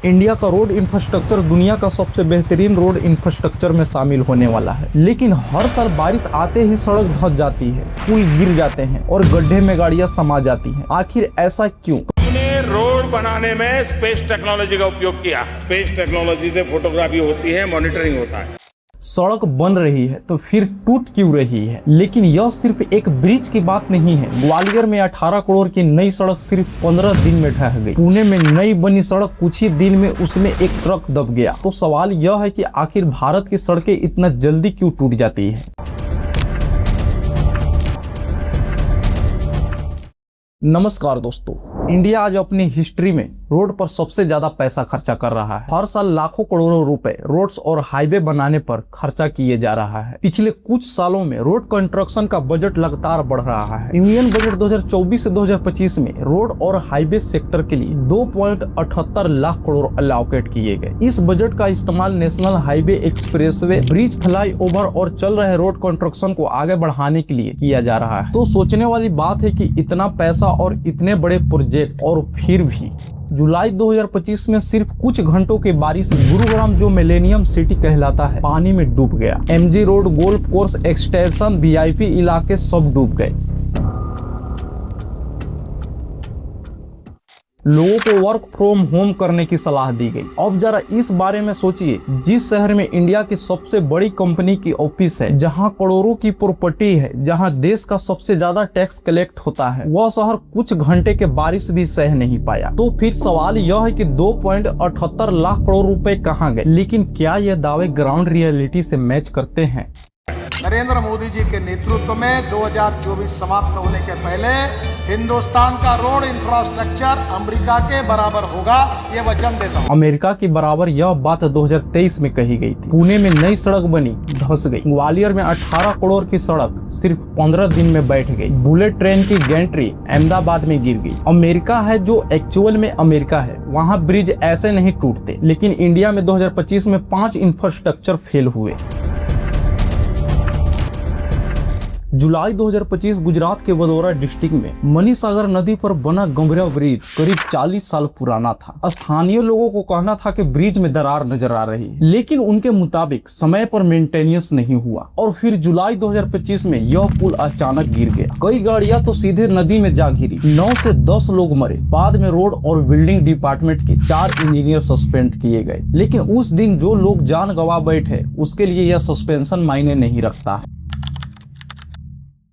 India का road infrastructure दुनिया का सबसे बेहतरीन रोड इंफ्रास्ट्रक्चर में शामिल होने वाला है, लेकिन हर साल बारिश आते ही सड़क धंस जाती है, पुल गिर जाते हैं और गड्ढे में गाड़ियां समा जाती हैं। आखिर ऐसा क्यों? हमने रोड बनाने में स्पेस टेक्नोलॉजी का उपयोग किया। स्पेस टेक्नोलॉजी से फोटोग्राफी होती है, मॉनिटरिंग होता है। सड़क बन रही है तो फिर टूट क्यों रही है? लेकिन यह सिर्फ एक ब्रिज की बात नहीं है। ग्वालियर में 18 करोड़ की नई सड़क सिर्फ 15 दिन में ढह गई। पुणे में नई बनी सड़क कुछ ही दिन में उसमें एक ट्रक दब गया। तो सवाल यह है कि आखिर भारत की सड़कें इतना जल्दी क्यों टूट जाती है? नमस्कार दोस्तों, इंडिया आज अपनी हिस्ट्री में रोड पर सबसे ज्यादा पैसा खर्चा कर रहा है। हर साल लाखों करोड़ों रुपए रोड्स और हाईवे बनाने पर खर्चा किए जा रहा है। पिछले कुछ सालों में रोड कंस्ट्रक्शन का बजट लगातार बढ़ रहा है। यूनियन बजट 2024 से 2025 में रोड और हाईवे सेक्टर के लिए 2.78 लाख करोड़ अलोकेट किए गए। इस बजट का इस्तेमाल national highway, expressway, bridge, flyover और चल रहे रोड कंस्ट्रक्शन को आगे बढ़ाने के लिए किया जा रहा है। तो सोचने वाली बात है कि इतना पैसा और इतने बड़े प्रोजेक्ट और फिर भी जुलाई 2025 में सिर्फ कुछ घंटों के बारिश में गुरुग्राम, जो मिलेनियम सिटी कहलाता है, पानी में डूब गया। MG road, golf course extension, VIP इलाके सब डूब गए। लोगों को वर्क फ्रॉम होम करने की सलाह दी गई। अब जरा इस बारे में सोचिए, जिस शहर में इंडिया की सबसे बड़ी कंपनी की ऑफिस है, जहां करोड़ों की प्रॉपर्टी है, जहां देश का सबसे ज्यादा टैक्स कलेक्ट होता है, वह शहर कुछ घंटे के बारिश भी सह नहीं पाया। तो फिर सवाल यह है कि 2.78 लाख करोड़ रुपए कहां गए? लेकिन क्या यह दावे ग्राउंड रियलिटी से मैच करते हैं? नरेंद्र मोदी जी के नेतृत्व में 2024 समाप्त होने के पहले हिंदुस्तान का रोड इंफ्रास्ट्रक्चर अमेरिका के बराबर होगा, ये वचन देता हूं। अमेरिका के बराबर यह बात 2023 में कही गई थी। पुणे में नई सड़क बनी, धंस गई। ग्वालियर में 18 करोड़ की सड़क सिर्फ 15 दिन में बैठ गई। बुलेट ट्रेन की गैंट्री अहमदाबाद में गिर गई। अमेरिका है जो एक्चुअल में अमेरिका है, वहाँ ब्रिज ऐसे नहीं टूटते। लेकिन इंडिया में 2025 में 5 इंफ्रास्ट्रक्चर फेल हुए। जुलाई 2025 गुजरात के वडोदरा डिस्ट्रिक्ट में मनीसागर नदी पर बना गंभीरा ब्रिज करीब 40 साल पुराना था। स्थानीय लोगों को कहना था कि ब्रिज में दरार नजर आ रही है, लेकिन उनके मुताबिक समय पर मेंटेनेंस नहीं हुआ और फिर जुलाई 2025 में यह पुल अचानक गिर गया। कई गाड़ियां तो सीधे नदी में जा गिरी। 9 से 10 लोग मरे। बाद में रोड और बिल्डिंग डिपार्टमेंट के 4 इंजीनियर सस्पेंड किए गए। लेकिन उस दिन जो लोग जान गंवा बैठे, उसके लिए यह सस्पेंशन मायने नहीं रखता है।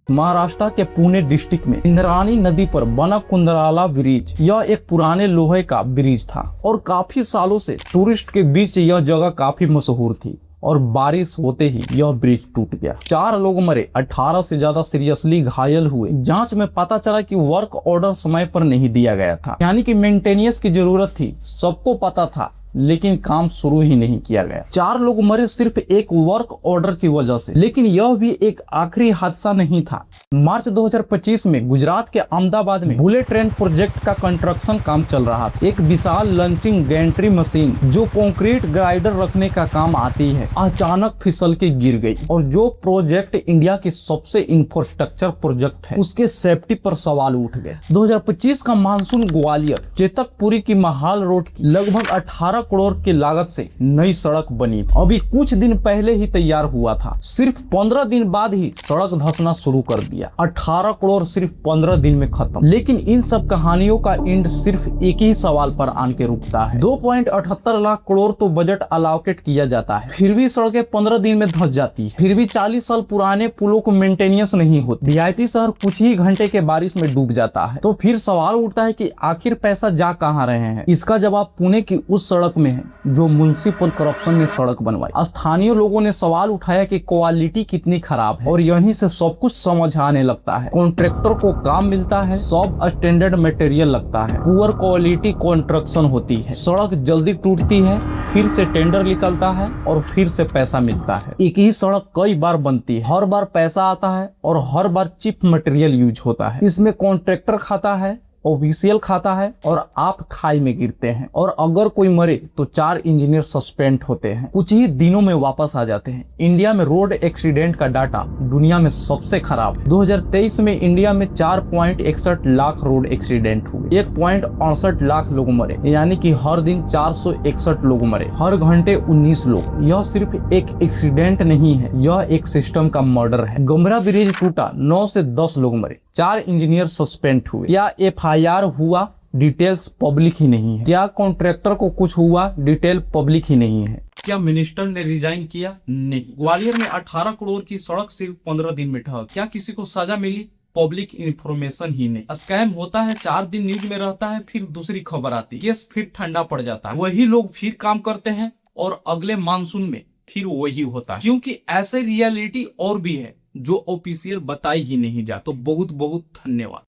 महाराष्ट्र के पुणे डिस्ट्रिक्ट में इंद्रायणी नदी पर बना कुंदराला ब्रिज, यह एक पुराने लोहे का ब्रिज था और काफी सालों से टूरिस्ट के बीच यह जगह काफी मशहूर थी। और बारिश होते ही यह ब्रिज टूट गया। 4 लोग मरे, 18 से ज्यादा सीरियसली घायल हुए। जांच में पता चला कि वर्क ऑर्डर समय पर नहीं दिया गया था, यानी कि मेंटेनेंस की जरूरत थी। सबको पता था, लेकिन काम शुरू ही नहीं किया गया। 4 लोग मरे सिर्फ एक वर्क ऑर्डर की वजह से। लेकिन यह भी एक आखिरी हादसा नहीं था। मार्च 2025 में गुजरात के अहमदाबाद में बुलेट ट्रेन प्रोजेक्ट का कंस्ट्रक्शन काम चल रहा था। एक विशाल लंचिंग गैंट्री मशीन जो कंक्रीट ग्राइडर रखने का काम आती है, अचानक फिसल के गिर गई। और जो प्रोजेक्ट इंडिया की सबसे इंफ्रास्ट्रक्चर प्रोजेक्ट है, उसके सेफ्टी पर सवाल उठ गए। 2025 का मानसून ग्वालियर चेतकपुरी की महाल रोड की लगभग 18 करोड़ की लागत से नई सड़क बनी थी। अभी कुछ दिन पहले ही तैयार हुआ था। सिर्फ 15 दिन बाद ही सड़क धंसना शुरू कर दिया। 18 करोड़ सिर्फ 15 दिन में खत्म। लेकिन इन सब कहानियों का एंड सिर्फ एक ही सवाल पर आन के रुकता है। 2.78 लाख करोड़ तो बजट अलोकेट किया जाता है, फिर भी सड़कें 15 दिन में धंस जाती है। फिर भी 40 साल पुराने पुलों को मेंटेनेंस नहीं होती। वीआईपी शहर कुछ ही घंटे के बारिश में डूब जाता है। तो फिर सवाल उठता है कि आखिर पैसा जा कहाँ रहे हैं? इसका जवाब पुणे की उस सड़क में है जो म्युनिसिपल करप्शन ने सड़क बनवाई। स्थानीय लोगों ने सवाल उठाया कि क्वालिटी कितनी खराब है, और यहीं से सब कुछ समझ आने लगता है। कॉन्ट्रैक्टर को काम मिलता है, सब स्टैंडर्ड मटेरियल लगता है, पुअर क्वालिटी कंस्ट्रक्शन होती है, सड़क जल्दी टूटती है, फिर से टेंडर निकलता है और फिर से पैसा मिलता है। एक ही सड़क कई बार बनती है, हर बार पैसा आता है और हर बार चीप मटेरियल यूज होता है। इसमें कॉन्ट्रैक्टर खाता है, ऑफिशियल खाता है और आप खाई में गिरते हैं, और अगर कोई मरे तो 4 इंजीनियर सस्पेंड होते हैं, कुछ ही दिनों में वापस आ जाते हैं। इंडिया में रोड एक्सीडेंट का डाटा दुनिया में सबसे खराब। 2023 में इंडिया में 4.61 लाख रोड एक्सीडेंट हुए, 1.68 लाख लोग मरे, यानी कि हर दिन 461 लोग मरे, हर घंटे 19 लोग। यह सिर्फ एक एक्सीडेंट नहीं है, यह एक सिस्टम का मर्डर है। गमरा ब्रिज टूटा, 9 से 10 लोग मरे, 4 इंजीनियर सस्पेंड हुए। क्या FIR हुआ? डिटेल्स पब्लिक ही नहीं है। क्या कॉन्ट्रैक्टर को कुछ हुआ? डिटेल पब्लिक ही नहीं है। क्या मिनिस्टर ने रिजाइन किया? नहीं। ग्वालियर में 18 करोड़ की सड़क सिर्फ 15 दिन में ढह। क्या किसी को सजा मिली? पब्लिक इंफॉर्मेशन ही नहीं। स्कैम होता है, 4 दिन न्यूज में रहता है, फिर दूसरी खबर आती है, केस फिर ठंडा पड़ जाता है, वही लोग फिर काम करते हैं और अगले मानसून में फिर वही होता है। क्योंकि ऐसे रियलिटी और भी है जो ऑफिशियल बताई ही नहीं जाती। तो बहुत बहुत धन्यवाद।